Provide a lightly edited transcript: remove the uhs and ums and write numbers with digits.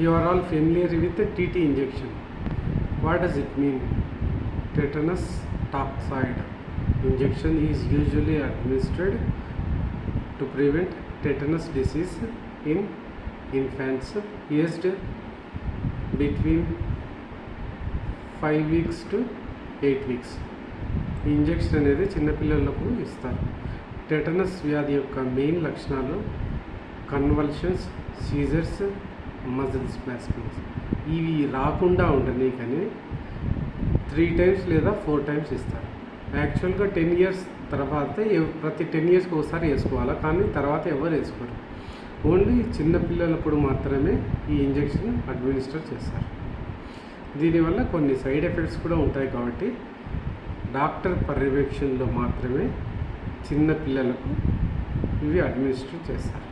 You are all familiar with the TT injection. What does it mean? Tetanus toxoid injection is usually administered to prevent tetanus disease in infants aged between 5 weeks to 8 weeks. ఈ injection అనేది చిన్నపిల్లలకు ఇస్తారు. Tetanus వ్యాధి యొక్క main లక్షణాలు convulsions, scissors, muscle స్పాస్మ్స్. ఇవి రాకుండా ఉండని కానీ 3 times లేదా 4 times ఇస్తారు. యాక్చువల్గా 10 years తర్వాత ప్రతి 10 yearsకి ఒకసారి వేసుకోవాలి, కానీ తర్వాత ఎవరు వేసుకోరు. ఓన్లీ చిన్నపిల్లలప్పుడు మాత్రమే ఈ ఇంజెక్షన్ అడ్మినిస్టర్ చేస్తారు. దీనివల్ల కొన్ని సైడ్ ఎఫెక్ట్స్ కూడా ఉంటాయి కాబట్టి డాక్టర్ పర్యవేక్షణలో మాత్రమే చిన్నపిల్లలకు ఇవి అడ్మినిస్టర్ చేస్తారు.